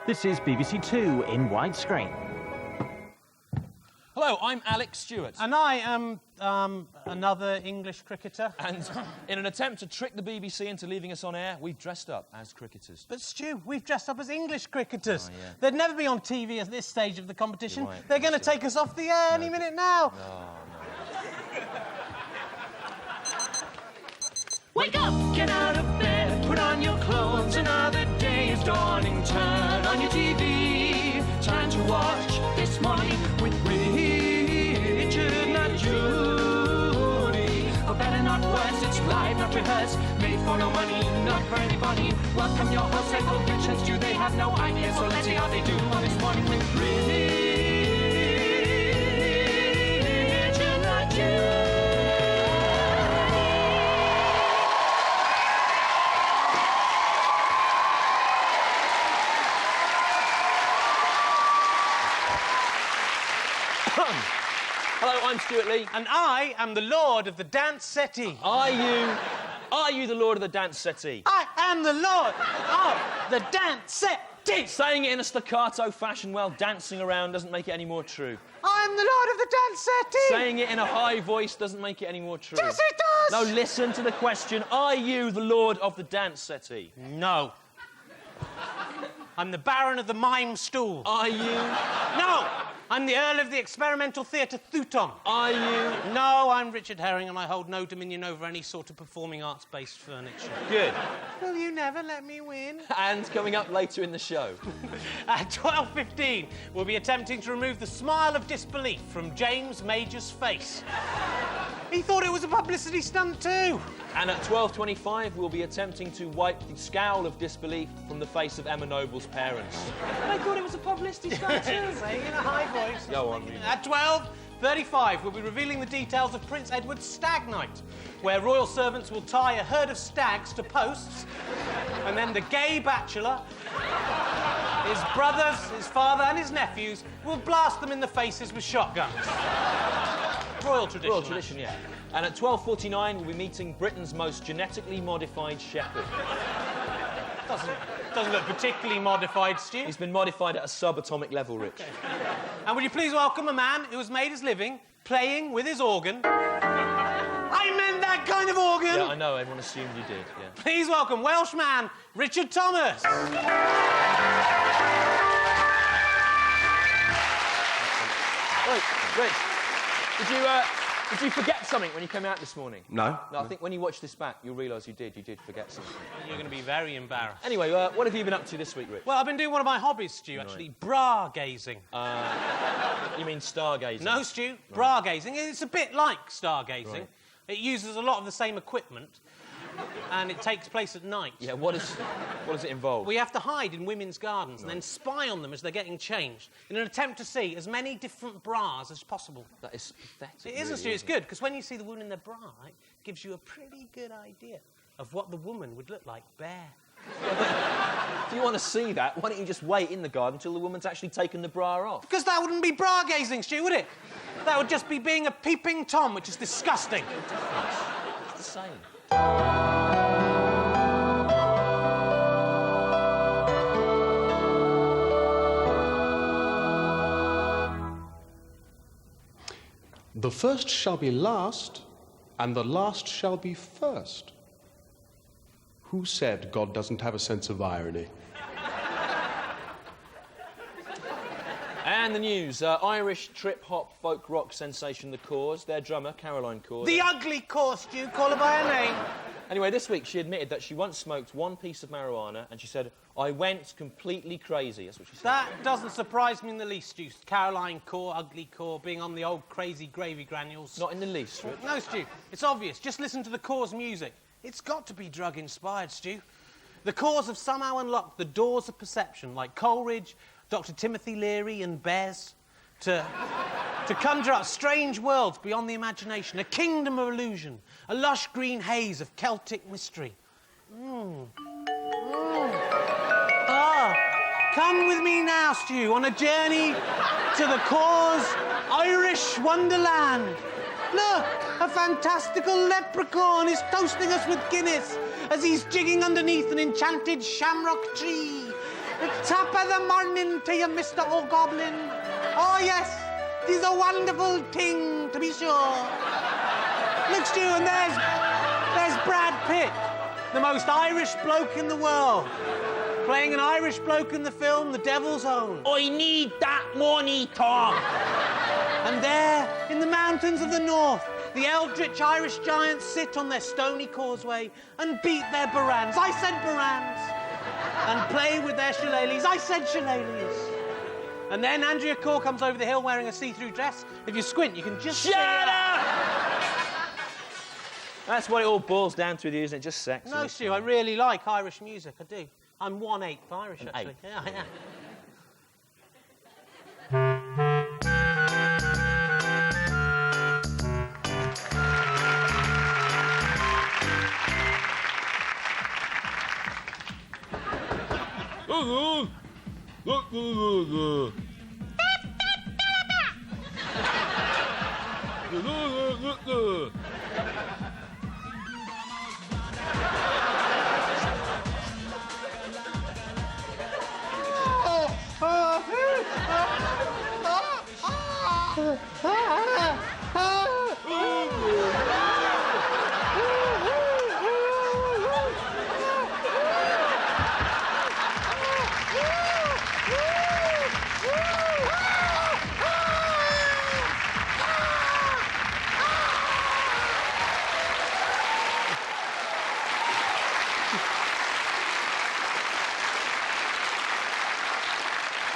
This is BBC Two in widescreen. Hello, I'm Alex Stewart. And I am another English cricketer. And in an attempt to trick the BBC into leaving us on air, we've dressed up as cricketers. But, Stu, we've dressed up as English cricketers. Oh, yeah. They'd never be on TV at this stage of the competition. You're right, They're going to take us off the air any minute now. Wake up! Get out of bed, put on your clothes, another day is dawning. Turn on your TV, time to watch This Morning with Richard, not Judy. Or better not worse, it's live, not rehearsed, made for no money, not for anybody. Welcome your hosts, they both rich and Stu, they have no idea, so let's see how they do on This Morning with Richard, not Judy. Hello, I'm Stuart Lee. And I am the Lord of the Dance Settee. Are you the Lord of the Dance Settee? I am the Lord of the Dance Settee. Saying it in a staccato fashion while dancing around doesn't make it any more true. I'm the Lord of the Dance Settee. Saying it in a high voice doesn't make it any more true. Yes, it does. No, listen to the question. Are you the Lord of the Dance Settee? No. I'm the Baron of the Mime Stool. Are you? No. I'm the Earl of the Experimental Theatre Thuton. Are you? No, I'm Richard Herring and I hold no dominion over any sort of performing arts-based furniture. Good. Will you never let me win? And coming up later in the show. At 12:15, we'll be attempting to remove the smile of disbelief from James Major's face. He thought it was a publicity stunt too. And at 12:25, we'll be attempting to wipe the scowl of disbelief from the face of Emma Noble's parents. I thought it was a publicity stunt too. Saying in a high voice. Go on. At 12:35, we'll be revealing the details of Prince Edward's Stag Night, where royal servants will tie a herd of stags to posts, and then the gay bachelor, his brothers, his father and his nephews will blast them in the faces with shotguns. Royal tradition. Royal tradition, yeah. And at 12:49, we'll be meeting Britain's most genetically modified shepherd. Doesn't look particularly modified, Stu. He's been modified at a subatomic level, Rich. Okay. And would you please welcome a man who has made his living playing with his organ? I meant that kind of organ! Yeah, I know, everyone assumed you did, yeah. Please welcome Welsh man Richard Thomas. Wait, Rich, did you forget something when you came out this morning? No. No, I think when you watch this back, you'll realise you did forget something. You're going to be very embarrassed. Anyway, what have you been up to this week, Rich? Well, I've been doing one of my hobbies, Stu, actually, bra gazing. You mean stargazing? No, Stu, bra gazing. It's a bit like stargazing. Right. It uses a lot of the same equipment, and it takes place at night. Yeah, what does it involve? We have to hide in women's gardens and then spy on them as they're getting changed in an attempt to see as many different bras as possible. That is pathetic. It isn't, Stu, it's good, because when you see the woman in their bra, right, it gives you a pretty good idea of what the woman would look like bare. If you want to see that, why don't you just wait in the garden until the woman's actually taken the bra off? Because that wouldn't be bra gazing, Stu, would it? That would just be being a peeping Tom, which is disgusting. It's the same. The first shall be last, and the last shall be first. Who said God doesn't have a sense of irony? And the news. Irish trip-hop folk rock sensation The Cause, their drummer, Caroline Cause. The ugly Cause, Stu, call her by her name. Anyway, this week she admitted that she once smoked one piece of marijuana and she said, I went completely crazy. That's what she said. That doesn't surprise me in the least, Stu. Caroline Core, ugly Core, being on the old crazy gravy granules. Not in the least, Rich. No, Stu, it's obvious. Just listen to the Core's music. It's got to be drug-inspired, Stu. The Cores have somehow unlocked the doors of perception, like Coleridge, Dr. Timothy Leary and Bez, to conjure up strange worlds beyond the imagination, a kingdom of illusion, a lush green haze of Celtic mystery. Come with me now, Stu, on a journey to the Core's Irish Wonderland. Look, a fantastical leprechaun is toasting us with Guinness as he's jigging underneath an enchanted shamrock tree. Top of the morning to you, Mr. O'Goblin. Oh, yes, 'tis a wonderful thing, to be sure. Look, Stu, and there's Brad Pitt, the most Irish bloke in the world, playing an Irish bloke in the film The Devil's Own. I need that money, Tom. And there, in the mountains of the north, the eldritch Irish giants sit on their stony causeway and beat their barans. I said barans. And play with their shillelaghs. I said shillelaghs. And then Andrea Corr comes over the hill wearing a see-through dress. If you squint, you can just... Shut up! That's what it all boils down to, isn't it? Just sex. No, Stu, I really like Irish music. I do. I'm 1/8 Irish, actually. eighth. Yeah, yeah.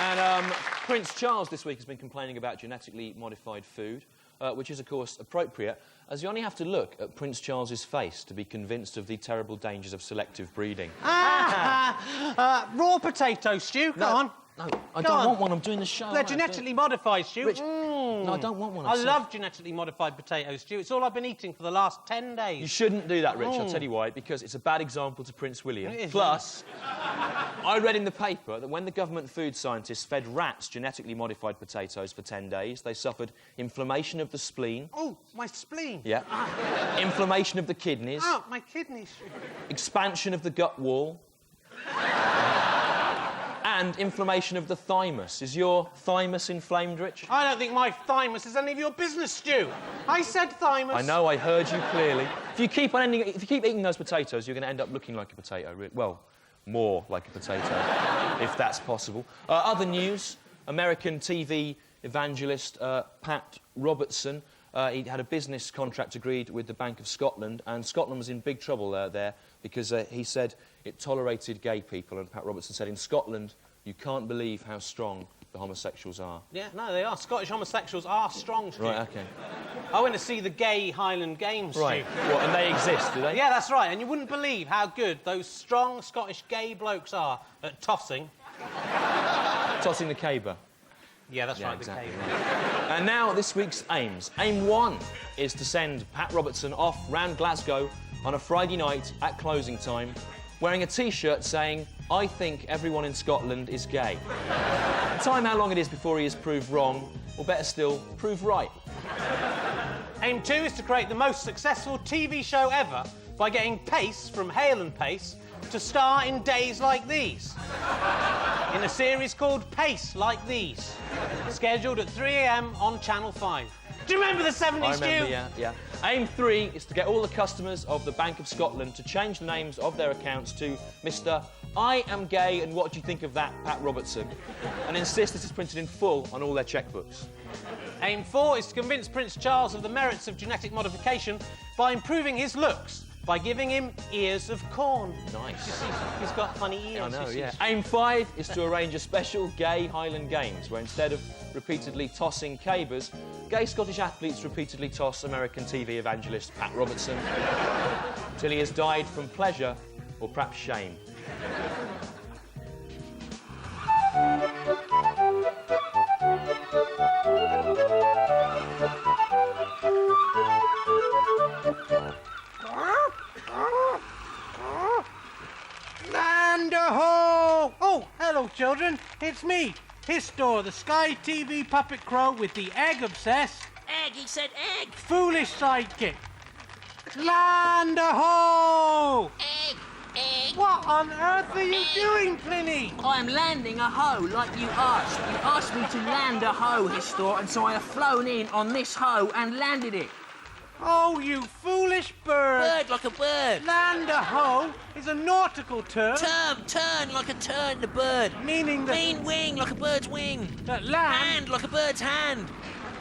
And Prince Charles this week has been complaining about genetically modified food, which is, of course, appropriate, as you only have to look at Prince Charles's face to be convinced of the terrible dangers of selective breeding. Raw potatoes, Stu. Go on. No, I don't want one. I'm doing the show. They're genetically modified, Stu. Rich, no, I don't want one. I love genetically modified potatoes, Stu. It's all I've been eating for the last 10 days. You shouldn't do that, Rich. I'll tell you why. Because it's a bad example to Prince William. It is, Plus, I read in the paper that when the government food scientists fed rats genetically modified potatoes for 10 days, they suffered inflammation of the spleen. Oh, my spleen. Yeah. Inflammation of the kidneys. Oh, my kidneys. Expansion of the gut wall. And inflammation of the thymus. Is your thymus inflamed, Rich? I don't think my thymus is any of your business, Stu. I said thymus. I know, I heard you clearly. If you keep eating those potatoes, you're going to end up looking like a potato. Well, more like a potato, if that's possible. Other news, American TV evangelist Pat Robertson, he had a business contract agreed with the Bank of Scotland, and Scotland was in big trouble there because he said it tolerated gay people, and Pat Robertson said, in Scotland, you can't believe how strong the homosexuals are. Yeah, no, they are. Scottish homosexuals are strong, Stu. Right, OK. I went to see the gay Highland Games, Right. Stu. Well, and they exist, do they? Yeah, that's right. And you wouldn't believe how good those strong Scottish gay blokes are at tossing. Tossing the caber. Yeah, that's right, exactly. the cave. Right. And now, this week's aims. Aim 1 is to send Pat Robertson off round Glasgow on a Friday night at closing time, wearing a T-shirt saying, I think everyone in Scotland is gay. Time how long it is before he is proved wrong, or better still, proved right. Aim 2 is to create the most successful TV show ever by getting Pace from Hale and Pace to star in Days Like These, in a series called Pace Like These, scheduled at 3 a.m. on Channel 5. Do you remember the 70s, I remember, Stu? yeah. Aim 3 is to get all the customers of the Bank of Scotland to change the names of their accounts to Mr. I am gay and what do you think of that, Pat Robertson, and insist this is printed in full on all their checkbooks. Aim 4 is to convince Prince Charles of the merits of genetic modification by improving his looks, by giving him ears of corn. Nice. You see, he's got funny ears. I know, you see. yeah. Aim 5 is to arrange a special gay Highland Games where instead of repeatedly tossing cabers, gay Scottish athletes repeatedly toss American TV evangelist Pat Robertson till he has died from pleasure or perhaps shame. Land ho! Oh, hello, children. It's me, Histor, the Sky TV puppet crow with the egg-obsessed, Egg, he said egg. foolish sidekick. Land ho! Egg, egg. What on earth are you doing, Pliny? I'm landing a hoe like you asked. You asked me to land a hoe, Histor, and so I have flown in on this hoe and landed it. Oh, you foolish bird. Bird like a bird. Land a hoe is a nautical term. Turn like a turn, the bird. Meaning that... Mean wing like a bird's wing. That land Hand like a bird's hand.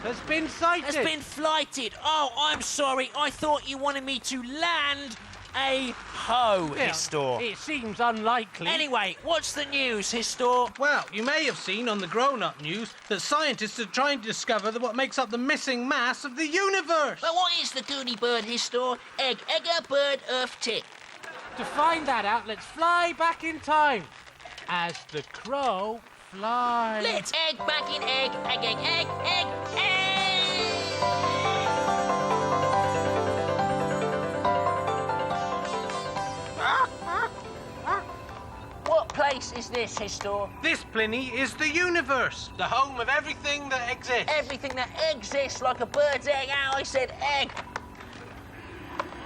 has been sighted. Has been flighted. Oh, I'm sorry. I thought you wanted me to land a hoe, Yeah, Histor. It seems unlikely. Anyway, what's the news, Histor? Well, you may have seen on the grown-up news that scientists are trying to discover what makes up the missing mass of the universe. But what is the Goonie bird, Histor? Egg, egger, bird, earth, tick. To find that out, let's fly back in time. As the crow flies. Let's egg back in egg, egg, egg, egg, egg, egg. What place is this, Histor? This, Pliny, is the universe, the home of everything that exists. Everything that exists like a bird's egg. Ow, I said egg.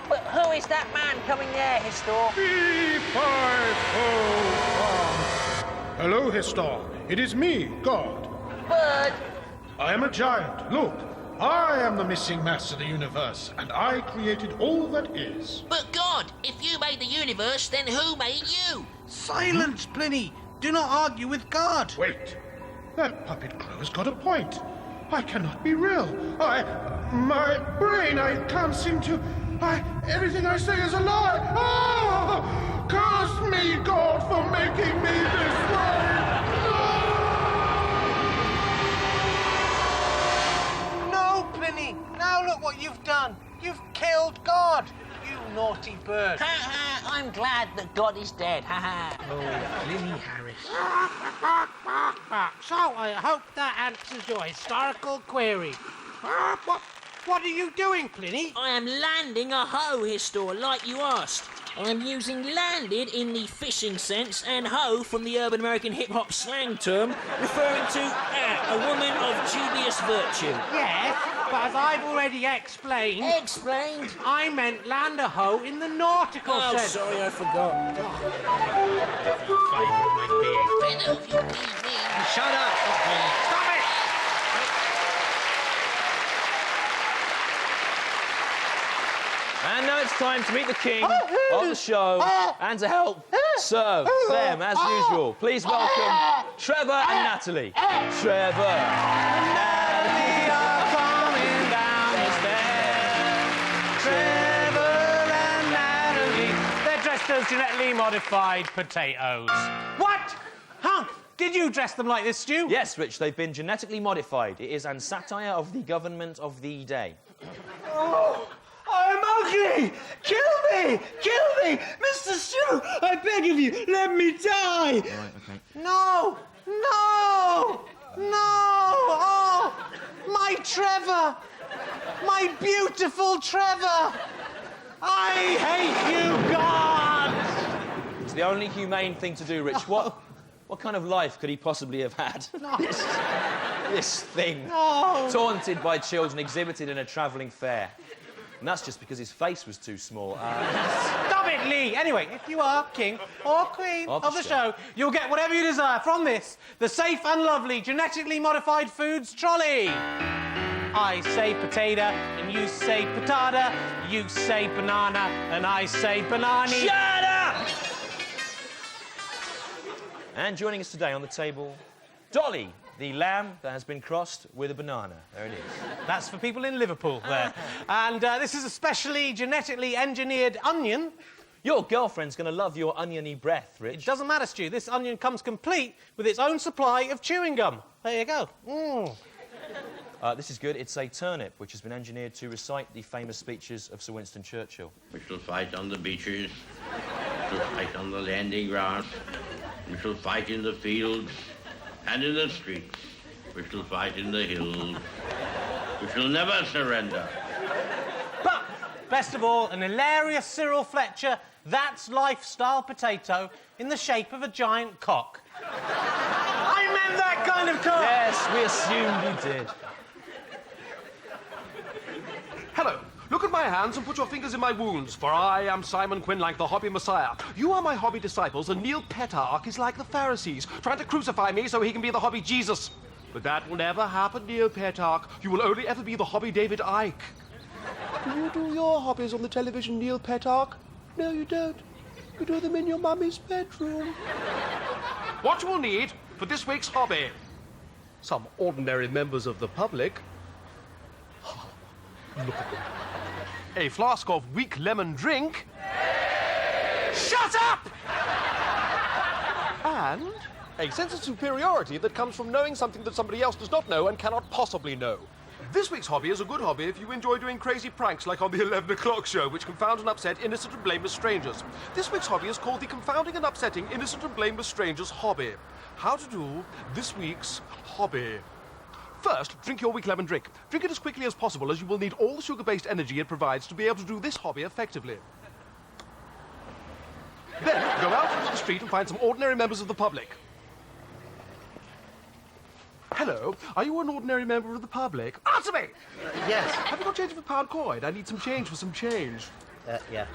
But who is that man coming there, Histor? Hello, Histor. It is me, God. Bird. I am a giant. Look, I am the missing mass of the universe, and I created all that is. But God, if you made the universe, then who made you? Silence, Pliny. Do not argue with God. Wait. That puppet crow has got a point. I cannot be real. My brain, I can't seem to... everything I say is a lie. Oh! Curse me, God, for making me this way. No, Pliny. Now look what you've done. You've killed God. You naughty bird. Ha ha, I'm glad that God is dead. Ha ha. Oh, Pliny Harris. So, I hope that answers your historical query. What are you doing, Pliny? I am landing a hoe, Histor, like you asked. I am using landed in the fishing sense and hoe from the urban American hip-hop slang term, referring to a woman of dubious virtue. Yes, but as I've already explained... Explained? I meant land a hoe in the nautical Oh, sense. sorry, I forgot. Shut up! Stop it! And now it's time to meet the king of the show and to help serve them as usual. Please welcome Trevor and Natalie. Trevor and Natalie are coming down the stairs. Trevor and Natalie. They're dressed as genetically modified potatoes. What? Huh? Did you dress them like this, Stu? Yes, Rich, they've been genetically modified. It is an satire of the government of the day. Oh, I'm ugly! Kill me! Kill me! Mr. Stew, I beg of you, let me die! Right, okay. No! No! No! Oh! My Trevor! My beautiful Trevor! I hate you, God! It's the only humane thing to do, Rich. What kind of life could he possibly have had? This thing. No. Taunted by children, exhibited in a travelling fair. And that's just because his face was too small. Stop it, Lee! Anyway, if you are king or queen of the show, you'll get whatever you desire from this, the safe and lovely genetically modified foods trolley. I say potato, and you say patata, you say banana, and I say banani. Shut up! And joining us today on the table, Dolly, the lamb that has been crossed with a banana. There it is. That's for people in Liverpool there. And this is a specially genetically engineered onion. Your girlfriend's going to love your oniony breath, Rich. It doesn't matter, Stu. This onion comes complete with its own supply of chewing gum. There you go. This is good. It's a turnip, which has been engineered to recite the famous speeches of Sir Winston Churchill. We shall fight on the beaches. We shall fight on the landing grounds. We shall fight in the fields and in the streets. We shall fight in the hills. We shall never surrender. But, best of all, an hilarious Cyril Fletcher That's lifestyle potato in the shape of a giant cock. I meant that kind of cock! Yes, we assumed you did. Hello. Look Look at my hands and put your fingers in my wounds, for I am Simon Quinlank, the hobby messiah. You are my hobby disciples, and Neil Petarch is like the Pharisees, trying to crucify me so he can be the hobby Jesus. But that will never happen, Neil Petarch. You will only ever be the hobby David Icke. Do you do your hobbies on the television, Neil Petarch? No, you don't. You do them in your mummy's bedroom. What you will need for this week's hobby? Some ordinary members of the public. Look at them. A flask of weak lemon drink. Shut up! And a sense of superiority that comes from knowing something that somebody else does not know and cannot possibly know. This week's hobby is a good hobby if you enjoy doing crazy pranks like on the 11 o'clock show, which confound and upset innocent and blameless strangers. This week's hobby is called the Confounding and Upsetting Innocent and Blameless Strangers Hobby. How to do this week's hobby. First, drink your weak lemon drink. Drink it as quickly as possible, as you will need all the sugar-based energy it provides to be able to do this hobby effectively. Then, go out into the street and find some ordinary members of the public. Hello, are you an ordinary member of the public? Answer me! Yes. Have you got change of a pound coin? I need some change for some change. Yeah.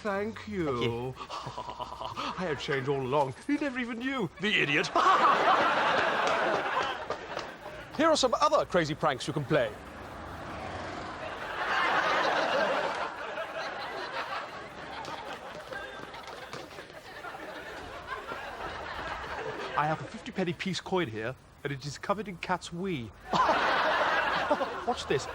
Thank you. I had change all along. He never even knew. The idiot. Here are some other crazy pranks you can play. I have a 50-penny piece coin here, and it is covered in cat's wee. Watch this.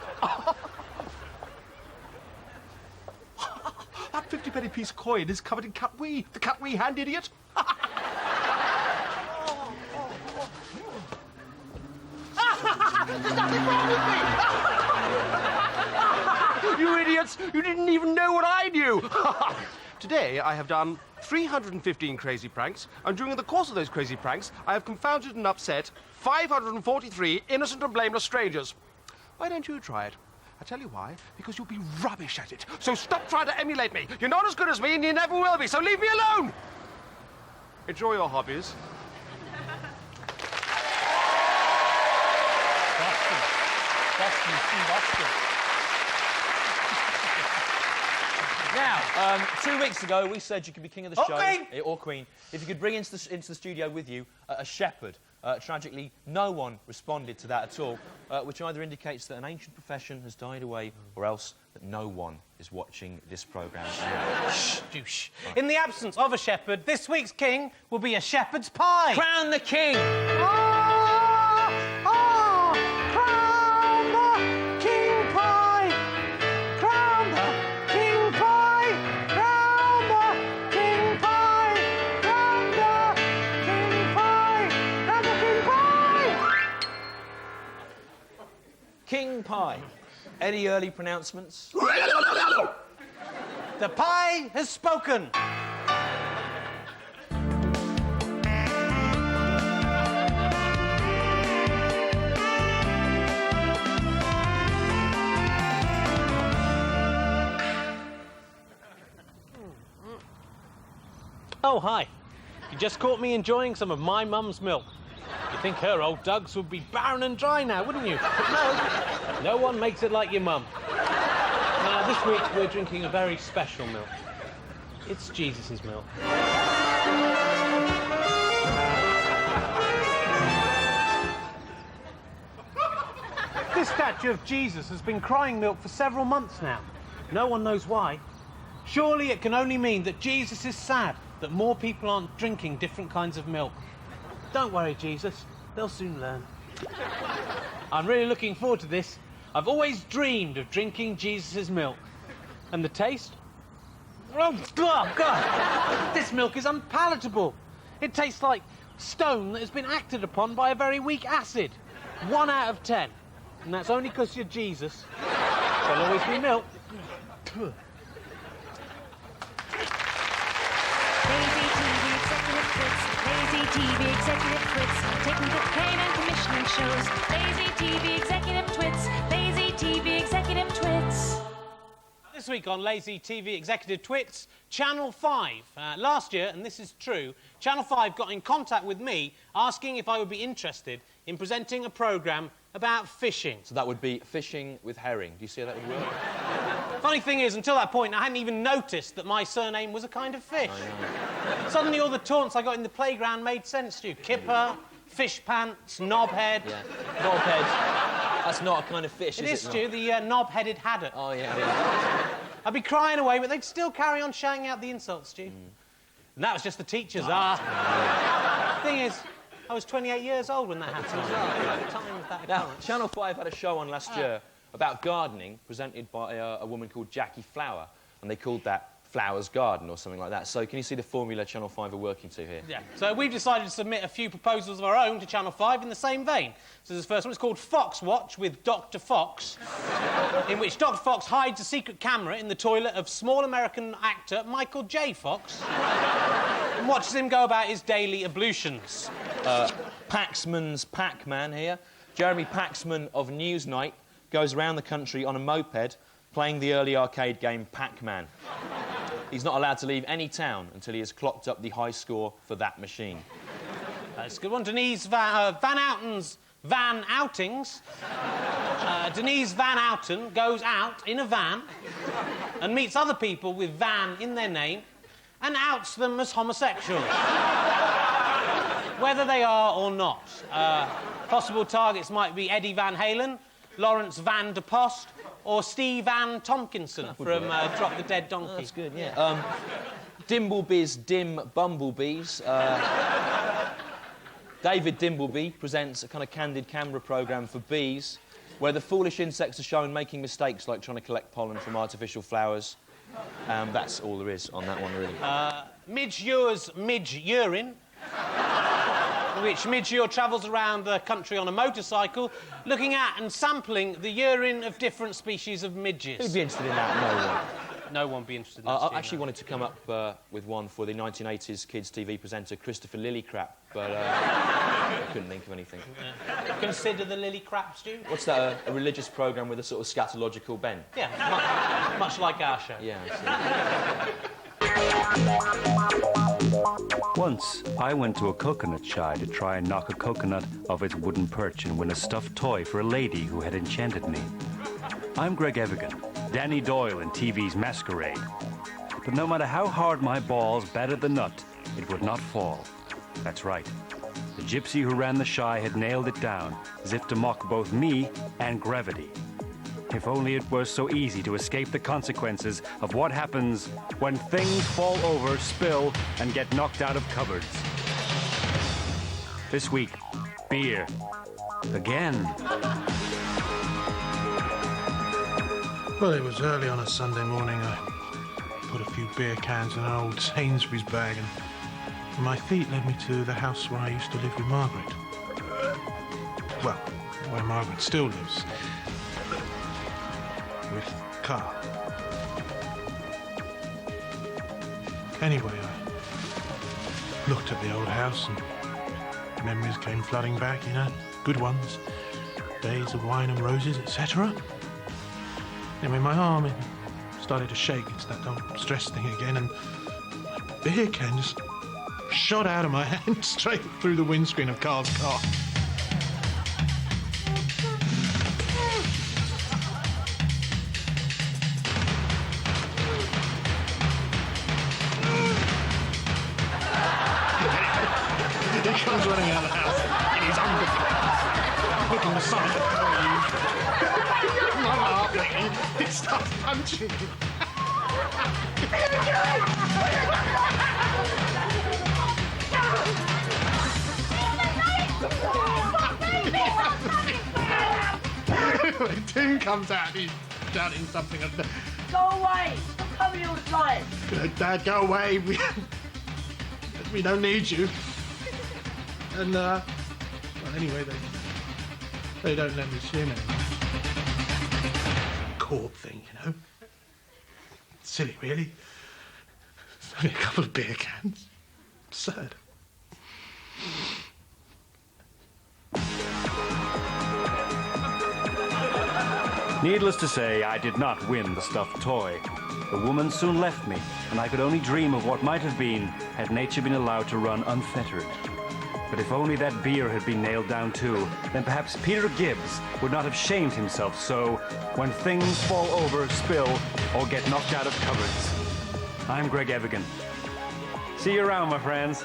That 50-penny piece coin is covered in cat wee. The cat wee hand, idiot. There's nothing wrong with me! You idiots! You didn't even know what I knew! Today, I have done 315 crazy pranks, and during the course of those crazy pranks, I have confounded and upset 543 innocent and blameless strangers. Why don't you try it? I tell you why. Because you'll be rubbish at it. So stop trying to emulate me. You're not as good as me, and you never will be, so leave me alone! Enjoy your hobbies. Now, 2 weeks ago, we said you could be king of the show. Queen! Or queen. If you could bring into the studio with you a shepherd. Tragically, no one responded to that at all, which either indicates that an ancient profession has died away, or else that no one is watching this programme. Shh, douche. In the absence of a shepherd, this week's king will be a shepherd's pie. Crown the king! King pie. Any early pronouncements? The pie has spoken. Oh, hi. You just caught me enjoying some of my mum's milk. You'd think her old dugs would be barren and dry now, wouldn't you? But no one makes it like your mum. Now, this week we're drinking a very special milk. It's Jesus' milk. This statue of Jesus has been crying milk for several months now. No one knows why. Surely it can only mean that Jesus is sad that more people aren't drinking different kinds of milk. Don't worry, Jesus. They'll soon learn. I'm really looking forward to this. I've always dreamed of drinking Jesus' milk. And the taste? Oh, God! This milk is unpalatable. It tastes like stone that has been acted upon by a very weak acid. 1 out of 10. And that's only because you're Jesus. There'll always be milk. Lazy TV executive twits, taking cocaine and commissioning shows. Lazy TV executive twits, lazy TV executive twits. This week on Lazy TV Executive Twits, Channel 5. Last year, and this is true, Channel 5 got in contact with me asking if I would be interested in presenting a programme about fishing. So that would be fishing with herring. Do you see how that would work? Funny thing is, until that point, I hadn't even noticed that my surname was a kind of fish. Suddenly, all the taunts I got in the playground made sense to you. Kipper, fish pants, knobhead. Yeah. Knobhead. That's not a kind of fish, It is is, it? Stu, the knob-headed haddock. Oh, yeah. I'd be crying away, but they'd still carry on shouting out the insults, Stu. And that was just the teachers. Thing is, I was 28 years old when that happened as well. Now, Channel 5 had a show on last year about gardening, presented by a woman called Jackie Flower, and they called that Flower's Garden or something like that. So can you see the formula Channel 5 are working to here? Yeah. So we've decided to submit a few proposals of our own to Channel 5 in the same vein. So this first one is called Fox Watch with Dr. Fox, in which Dr. Fox hides a secret camera in the toilet of small American actor Michael J. Fox and watches him go about his daily ablutions. Paxman's Pac-Man here. Jeremy Paxman of Newsnight goes around the country on a moped playing the early arcade game Pac-Man. He's not allowed to leave any town until he has clocked up the high score for that machine. That's a good one. Denise Van Outen's Van Outings. Denise Van Outen goes out in a van and meets other people with van in their name and outs them as homosexuals. Whether they are or not. Possible targets might be Eddie Van Halen, Lawrence Van de Post, or Steve Van Tompkinson from Drop the Dead Donkey. Oh, that's good, yeah. Dimblebee's Dim Bumblebees. David Dimbleby presents a kind of candid camera programme for bees where the foolish insects are shown making mistakes like trying to collect pollen from artificial flowers. That's all there is on that one, really. Midge Ure's Midge Urine, in which Midge Ure travels around the country on a motorcycle looking at and sampling the urine of different species of midges. Who'd be interested in that? No one. No one would be interested in that. I actually wanted to come up with one for the 1980s kids TV presenter Christopher Lillicrap, but I couldn't think of anything. Consider the lily crap, Stu. What's that, a religious programme with a sort of scatological bent? Yeah, much like our show. Yeah, Once, I went to a coconut shy to try and knock a coconut off its wooden perch and win a stuffed toy for a lady who had enchanted me. I'm Greg Evigan, Danny Doyle in TV's Masquerade. But no matter how hard my balls battered the nut, it would not fall. That's right. The gypsy who ran the shy had nailed it down, as if to mock both me and gravity. If only it were so easy to escape the consequences of what happens when things fall over, spill, and get knocked out of cupboards. This week, beer. Again. Well, it was early on a Sunday morning. I put a few beer cans in an old Sainsbury's bag and my feet led me to the house where I used to live with Margaret. Well, where Margaret still lives. With Carl. Anyway, I looked at the old house and memories came flooding back, you know, good ones. Days of wine and roses, etc. Anyway, my arm started to shake. It's that old stress thing again, and a beer can just shot out of my hand straight through the windscreen of Carl's car. He comes running out of the house in his underpants, looking the side of the car. I'm laughing. He starts punching him. Anyway, Tim comes out, he's shouting something. Go away! Stop coming all the time! Dad, go away. We don't need you. And, well, anyway, they don't let me swim anymore. Court thing, you know. Silly, really. It's only a couple of beer cans. Absurd. Needless to say, I did not win the stuffed toy. The woman soon left me, and I could only dream of what might have been had nature been allowed to run unfettered. But if only that beer had been nailed down too, then perhaps Peter Gibbs would not have shamed himself so when things fall over, spill, or get knocked out of cupboards. I'm Greg Evigan. See you around, my friends.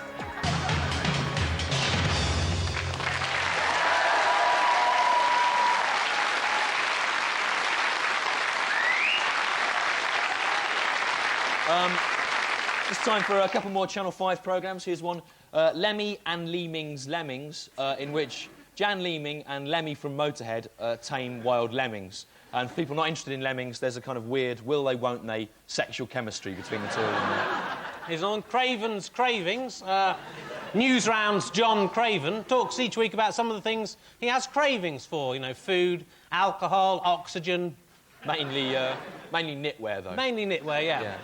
It's time for a couple more Channel 5 programmes. Here's one, Lemmy and Leeming's Lemmings, in which Jan Leeming and Lemmy from Motorhead tame wild lemmings. And for people not interested in lemmings, there's a kind of weird will they, won't they sexual chemistry between the two of them. He's on Craven's Cravings. News Round's John Craven talks each week about some of the things he has cravings for. You know, food, alcohol, oxygen. Mainly knitwear, though. Mainly knitwear, yeah.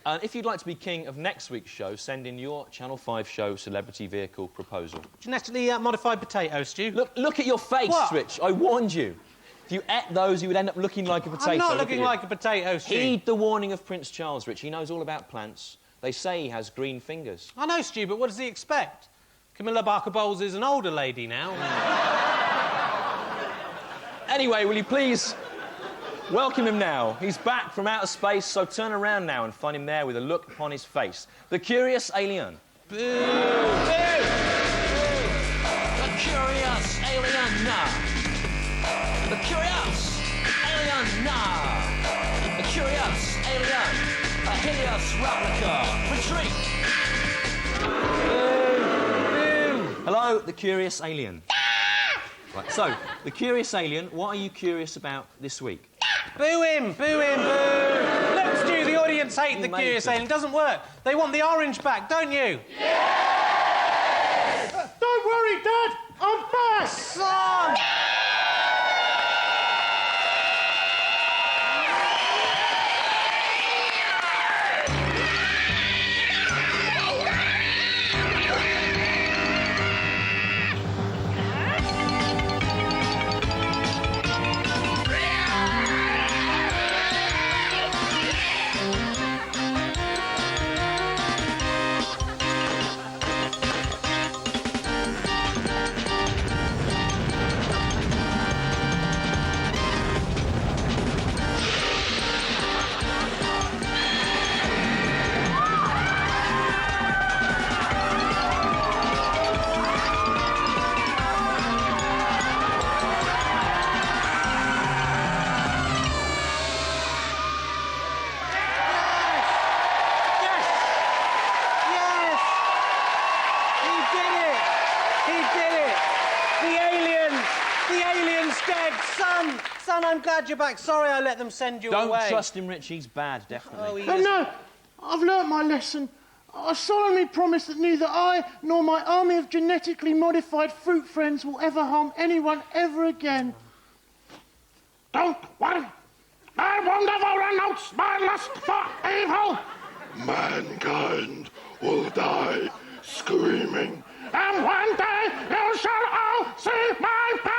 And if you'd like to be king of next week's show, send in your Channel 5 show celebrity vehicle proposal. Genetically modified potato stew. Look at your face, What? Rich. I warned you. If you ate those, you would end up looking like a potato. I'm not Look looking at like a potato stew. Heed the warning of Prince Charles, Rich. He knows all about plants. They say he has green fingers. I know, Stu, but what does he expect? Camilla Barker Bowles is an older lady now. Anyway, will you please welcome him now? He's back from outer space, so turn around now and find him there with a look upon his face. The curious alien. Boo! Boo! The curious alien, nah. The curious alien, nah. The curious alien, a hideous replica. Retreat! Hello, the curious alien. Right, so, the curious alien, what are you curious about this week? Boo him! Boo him! Boo! Look, Stu, the audience hate the curious alien. It doesn't work. They want the orange back, don't you? Yes! Don't worry, Dad. I'm back. Son! Son, I'm glad you're back. Sorry I let them send you away. Don't trust him, Rich. He's bad, definitely. Oh, no, I've learnt my lesson. I solemnly promise that neither I nor my army of genetically modified fruit friends will ever harm anyone ever again. Don't worry. I will never renounce my lust for evil. Mankind will die screaming. And one day you shall all see my power.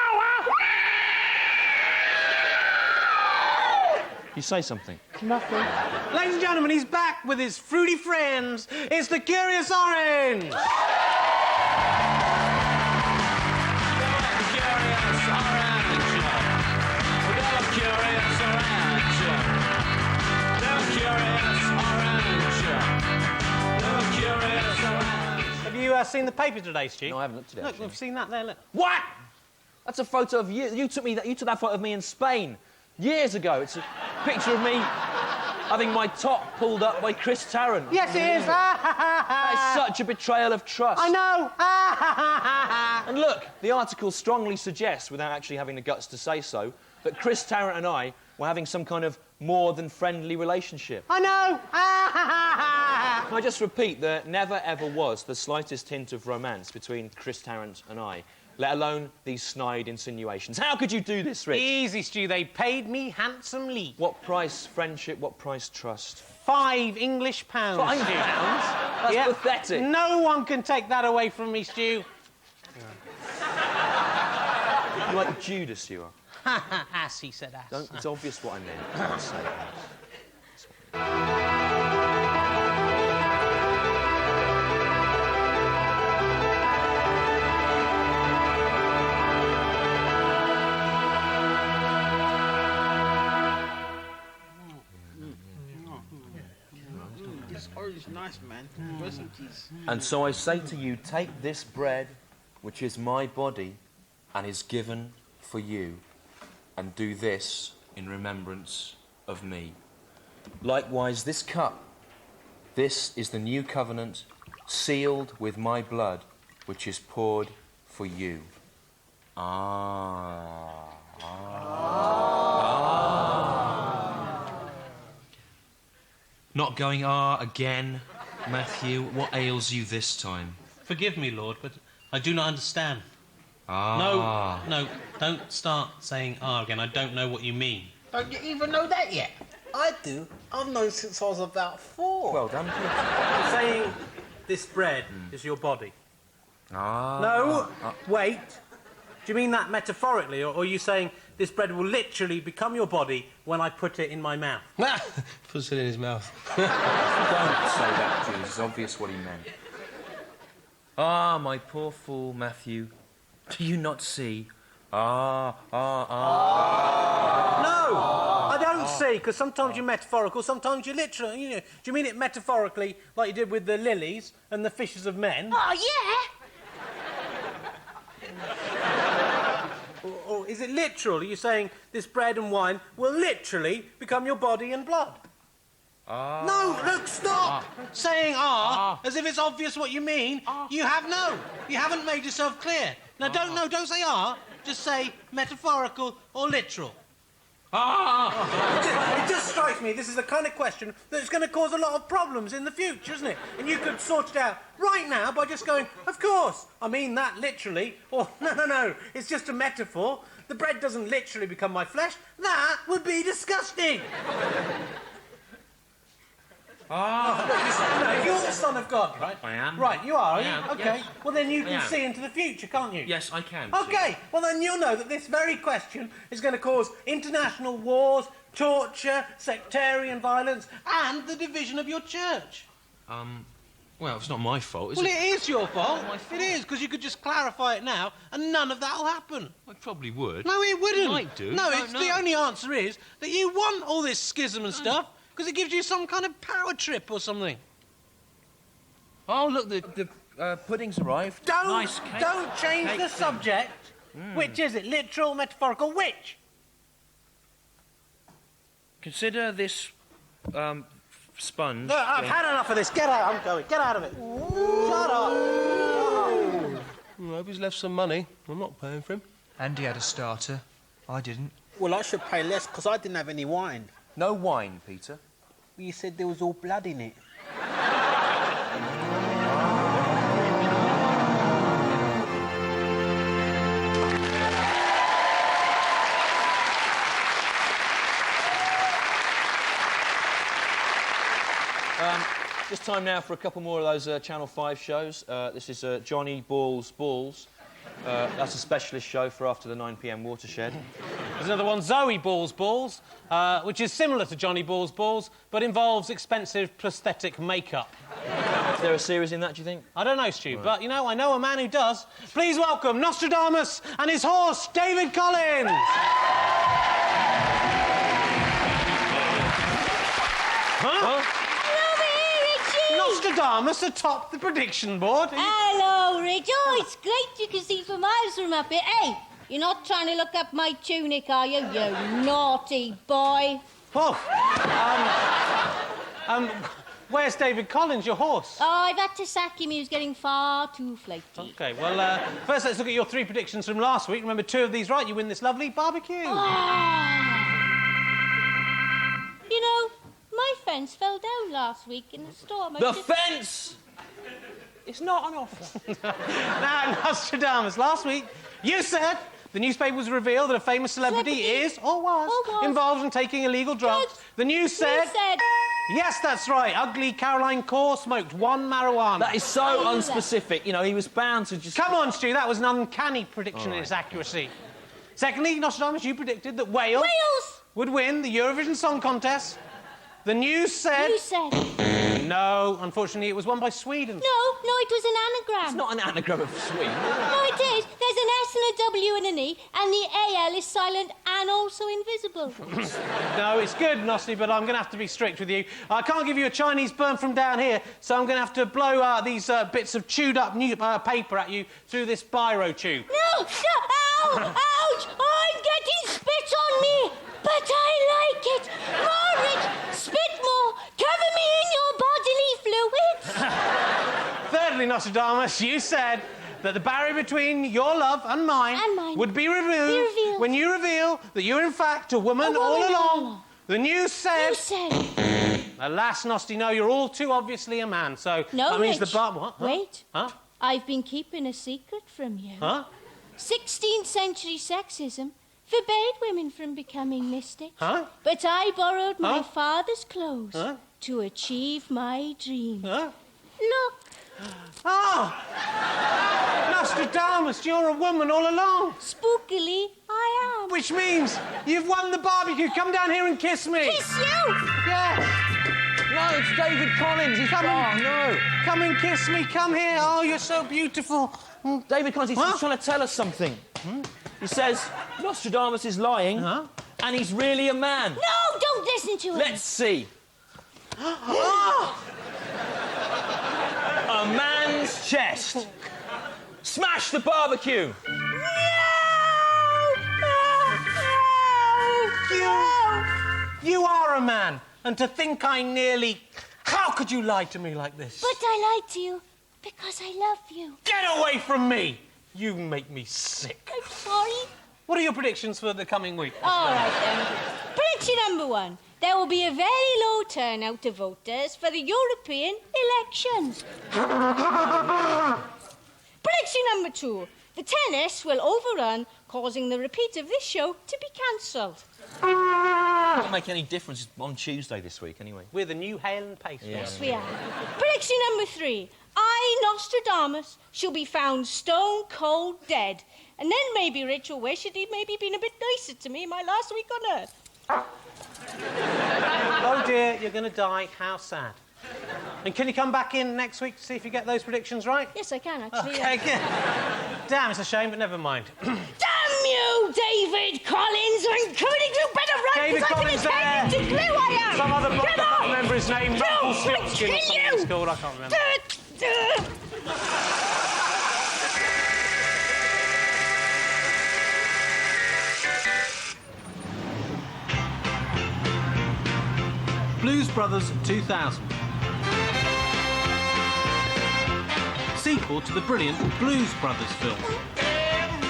You say something. Nothing. Ladies and gentlemen, he's back with his fruity friends. It's the Curious Orange. The curious orange. The curious orange. The curious orange. The curious orange. Have you seen the paper today, Stu? No, I haven't looked at it. Look, actually. we've seen that there. Look. What? That's a photo of you. You took that photo of me in Spain years ago. It's a picture of me having my top pulled up by Chris Tarrant. Yes, it is. That is such a betrayal of trust. I know. And look, the article strongly suggests, without actually having the guts to say so, that Chris Tarrant and I were having some kind of more than friendly relationship. I know. Can I just repeat, there never ever was the slightest hint of romance between Chris Tarrant and I, let alone these snide insinuations. How could you do this, Rich? Easy, Stu. They paid me handsomely. What price friendship, what price trust? £5 English pounds. £5? Stu. That's Yep. pathetic. No one can take that away from me, Stu. You're like Judas, you are. Ass, he said ass. It's obvious what I meant. Don't say ass. nice, man. And so I say to you, take this bread, which is my body, and is given for you, and do this in remembrance of me. Likewise, this cup, this is the new covenant, sealed with my blood, which is poured for you. Not going again, Matthew. What ails you this time? Forgive me, Lord, but I do not understand. No, don't start saying again. I don't know what you mean. Don't you even know that yet? I do. I've known since I was about 4. Well done. You're saying this bread is your body. No, wait. Do you mean that metaphorically, or are you saying this bread will literally become your body when I put it in my mouth? Puts it in his mouth. Don't say that, Judy. It's obvious what he meant. My poor fool, Matthew. Do you not see? No, I don't see, because sometimes you're metaphorical, sometimes you're literal. You know, do you mean it metaphorically, like you did with the lilies and the fishes of men? Oh, yeah. Or is it literal? Are you saying this bread and wine will literally become your body and blood? No, look, stop saying as if it's obvious what you mean. You haven't made yourself clear. Now, don't say just say metaphorical or literal. It just strikes me this is the kind of question that's going to cause a lot of problems in the future, isn't it? And you could sort it out right now by just going, of course, I mean that literally, or no, it's just a metaphor. The bread doesn't literally become my flesh. That would be disgusting. You're the Son of God, right? I am. Right, you are, I am, Okay, yes. well then you can see into the future, can't you? Yes, I can. Okay, well then you'll know that this very question is going to cause international wars, torture, sectarian violence, and the division of your church. Well, it's not my fault, is it? Well, it is your fault. It is, because you could just clarify it now, and none of that'll happen. I probably would. No, it wouldn't. It might do. No, the only answer is that you want all this schism and stuff, because it gives you some kind of power trip or something. Oh, look, the pudding's arrived. Don't change the subject. Which is it? Literal, metaphorical? Which? Consider this sponge. Look, I've had enough of this. Get out. I'm going. Get out of it. Shut up. I hope he's left some money. I'm not paying for him. Andy had a starter. I didn't. Well, I should pay less because I didn't have any wine. No wine, Peter. Well, you said there was all blood in it. Just time now for a couple more of those Channel 5 shows. This is Johnny Balls Balls. That's a specialist show for after the 9 p.m. watershed. There's another one, Zoe Balls Balls, which is similar to Johnny Balls Balls, but involves expensive prosthetic makeup. Is there a series in that, do you think? I don't know, Stu, but, you know, I know a man who does. Please welcome Nostradamus and his horse, David Collins! Nostradamus atop the prediction board. Hello, Rich. Oh, it's great you can see for miles from up here. Hey, you're not trying to look up my tunic, are you, you naughty boy? Oh, where's David Collins, your horse? Oh, I've had to sack him. He was getting far too flighty. OK, well, first let's look at your 3 predictions from last week. Remember, 2 of these right, you win this lovely barbecue. Oh. You know, my fence fell down last week in the storm. The fence! It's not an offer. Now, Nostradamus, last week you said the newspapers revealed that a famous celebrity is, or was, involved in taking illegal drugs. The news said... Yes, that's right. Ugly Caroline Core smoked 1 marijuana. That is so unspecific. You know, he was bound to just... Come on, Stu, that was an uncanny prediction in its accuracy. Secondly, Nostradamus, you predicted that Wales would win the Eurovision Song Contest. The news said... No, unfortunately, it was won by Sweden. No, it was an anagram. It's not an anagram of Sweden. No, it is. There's an S and a W and an E, and the AL is silent and also invisible. No, it's good, Nosty, but I'm going to have to be strict with you. I can't give you a Chinese burn from down here, so I'm going to have to blow these bits of chewed-up paper at you through this biro tube. No! Ow! Ouch! I'm getting spit on me! But I like it! More, Rich! Spit more! Cover me in your bodily fluids! Thirdly, Nostradamus, you said that the barrier between your love and mine, would be removed when you reveal that you're in fact a woman all along. Then you said... Alas, Nosty, no, you're all too obviously a man, so... No, that means Rich. the bar... What? Huh? Wait. Huh? I've been keeping a secret from you. Huh? 16th century sexism forbade women from becoming mystics. Huh? But I borrowed my Huh? father's clothes Huh? to achieve my dream. Huh? Look. Oh! Nostradamus, you're a woman all along. Spookily, I am. Which means you've won the barbecue. Come down here and kiss me. Kiss you? Yes. No, it's David Collins. He's no. Come and kiss me. Come here. Oh, you're so beautiful. David Collins, he's trying to tell us something. He says Nostradamus is lying, and he's really a man. No, don't listen to him. Let's see. A man's chest. Smash the barbecue. You are a man, and to think I nearly... How could you lie to me like this? But I lied to you because I love you. Get away from me! You make me sick. I'm sorry. What are your predictions for the coming week? All right, then. Prediction number 1. There will be a very low turnout of voters for the European elections. Prediction number 2. The tennis will overrun, causing the repeat of this show to be cancelled. It won't make any difference on Tuesday this week, anyway. We're the new Hale and Pace. Yes, we are. Prediction number 3. I, Nostradamus, shall be found stone cold dead. And then maybe Rich will wish that he'd maybe been a bit nicer to me in my last week on Earth. Oh dear, you're going to die. How sad. And can you come back in next week to see if you get those predictions right? Yes, I can, actually. Okay, good. Damn, it's a shame, but never mind. Damn you, David Collins! I'm coming to better right David Collins there. To clue I am. Some other bloke, I can't remember his name. No, Rumpelstiltskin or kill something you. it's called, I can't remember. Blues Brothers 2000. Sequel to the brilliant Blues Brothers film,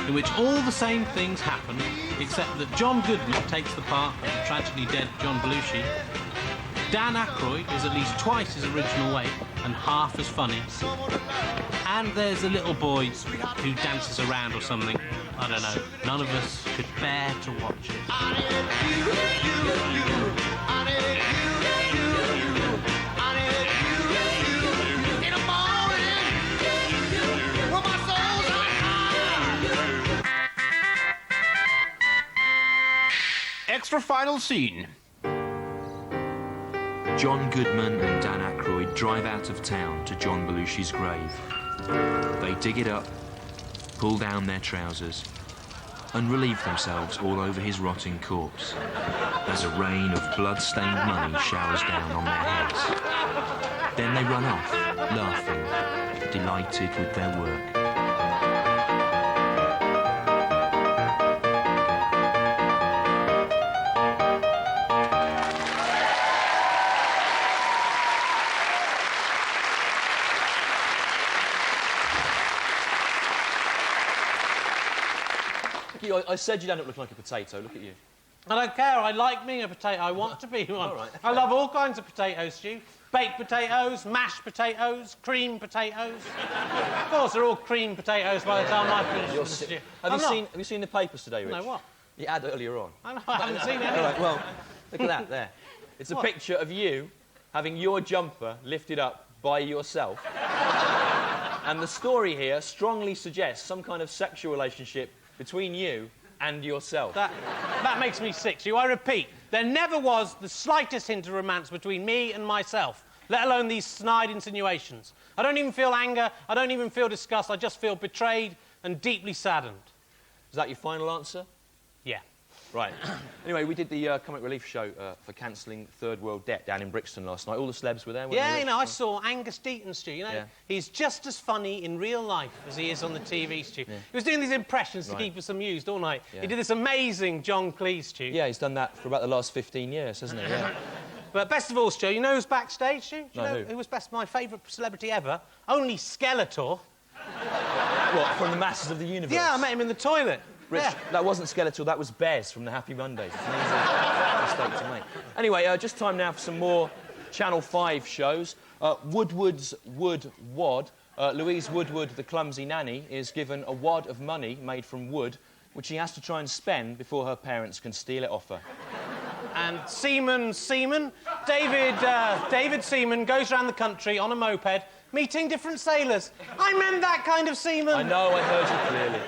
in which all the same things happen, except that John Goodman takes the part of the tragically dead John Belushi. Dan Aykroyd is at least twice his original weight and half as funny. And there's a little boy who dances around or something. I don't know. None of us could bear to watch it. Extra final scene. John Goodman and Dan Aykroyd drive out of town to John Belushi's grave. They dig it up, pull down their trousers, and relieve themselves all over his rotting corpse as a rain of blood-stained money showers down on their heads. Then they run off, laughing, delighted with their work. I said you don't look like a potato. Look at you. I don't care. I like being a potato. I want to be one. All right. I love all kinds of potatoes, Stu. Baked potatoes, mashed potatoes, cream potatoes. Of course, they're all cream potatoes by the time I finish them, Stu. Have you seen the papers today, Rich? No, what? The ad earlier on. I haven't seen any. All right, well, look at that there. It's a What? picture of you having your jumper lifted up by yourself. And the story here strongly suggests some kind of sexual relationship between you and yourself. That makes me sick, Stu. I repeat, there never was the slightest hint of romance between me and myself. let alone these snide insinuations. I don't even feel anger, I don't even feel disgust, I just feel betrayed and deeply saddened. Is that your final answer? Yeah. Right. Anyway, we did the comic relief show for cancelling Third World Debt down in Brixton last night. All the celebs were there, weren't Yeah, they? you know, I saw Angus Deaton, Stu, you know. Yeah. He's just as funny in real life as he is on the TV, Stu. He was doing these impressions to keep us amused all night. Yeah. He did this amazing John Cleese, Stu. Yeah, he's done that for about the last 15 years, hasn't he? Yeah. But best of all, Stu, you know who's backstage, Stu? Do you No, know who? was best? My favourite celebrity ever? Only Skeletor. What, from the Masters of the Universe? Yeah, I met him in the toilet. Rich, Yeah. that wasn't Skeletor, that was Bez from the Happy Mondays. It's an easy mistake to make. Anyway, just time now for some more Channel 5 shows. Woodward's Wood Wad. Louise Woodward, the clumsy nanny, is given a wad of money made from wood, which she has to try and spend before her parents can steal it off her. And Seaman, David Seaman goes around the country on a moped, meeting different sailors. I meant that kind of Seaman. I know, I heard you clearly.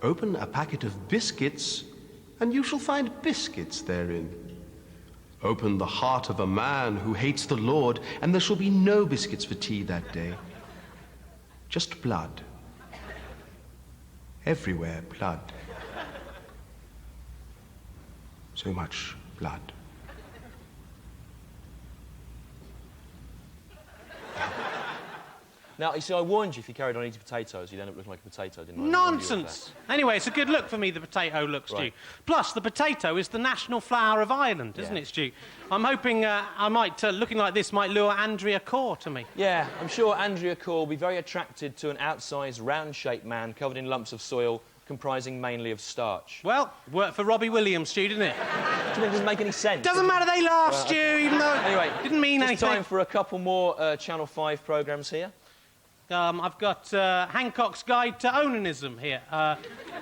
Open a packet of biscuits, and you shall find biscuits therein. Open the heart of a man who hates the Lord, and there shall be no biscuits for tea that day. Just blood. Everywhere blood. So much blood. Now, you see, I warned you if you carried on eating potatoes, you'd end up looking like a potato, didn't I? Nonsense! Anyway, it's a good look for me, the potato look, Stu. Right. Plus, the potato is the national flower of Ireland, isn't it, Stu? I'm hoping I might, looking like this, might lure Andrea Corr to me. Yeah, I'm sure Andrea Corr will be very attracted to an outsized, round-shaped man covered in lumps of soil, comprising mainly of starch. Well, worked for Robbie Williams, Stu, didn't it? Do you think it doesn't make any sense? Doesn't matter, they laugh, Well, Stu, okay. even though Anyway, didn't mean just anything. time for a couple more Channel 5 programmes here. I've got Hancock's Guide to Onanism here.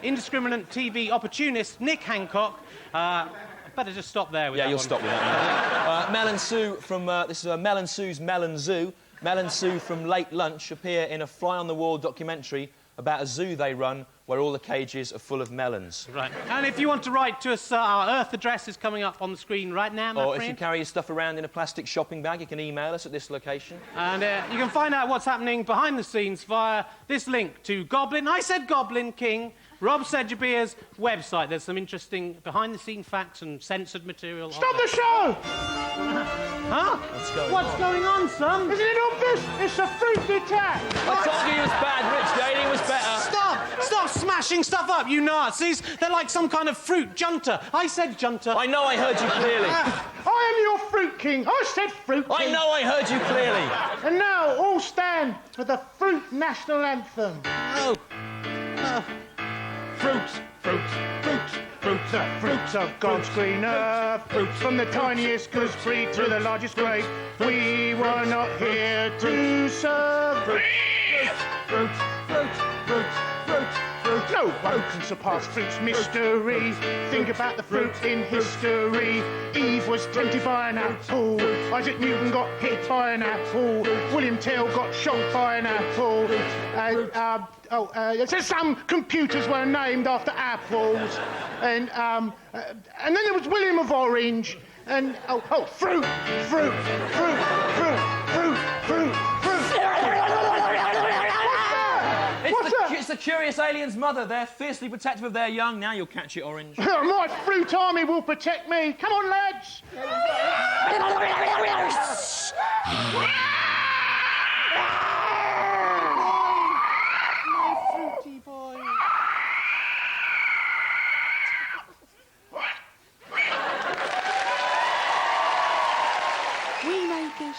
Indiscriminate TV opportunist Nick Hancock. Better just stop there with that You'll one. stop with that. Mel and Sue from... this is Mel and Sue's Melon Zoo. Mel and Sue from Late Lunch appear in a fly-on-the-wall documentary about a zoo they run where all the cages are full of melons. Right. And if you want to write to us, our Earth address is coming up on the screen right now, my Or friend. if you carry your stuff around in a plastic shopping bag, you can email us at this location. And you can find out what's happening behind the scenes via this link to Goblin... I said Goblin King... Rob Sedgebeer's website. There's some interesting behind-the-scene facts and censored material. Stop the show! Huh? What's going on, son? Isn't it obvious? It's a fruit attack! I told you it was bad, Rich. The alien was better. Stop smashing stuff up, you Nazis! They're like some kind of fruit junta. I said junta. I know I heard you clearly. I am your fruit king. I said fruit king. I know I heard you clearly. And now, all stand for the fruit national anthem. Oh. Fruits, fruits, fruits, fruits, the fruits of God's green earth. Fruits from the tiniest gooseberry to the largest grape. We were not here to serve fruits, fruits, fruits, fruits, fruits, fruits. No one can surpass fruit's mystery. Think about the fruit in history. Eve was tempted by an apple. Isaac Newton got hit by an apple. William Tell got shot by an apple. Some computers were named after apples. And then there was William of Orange. And, fruit, fruit, fruit, fruit, fruit, fruit, fruit. It's the curious alien's mother. They're fiercely protective of their young. Now you'll catch it, Orange. My fruit army will protect me. Come on, lads. My fruity boy. We made this.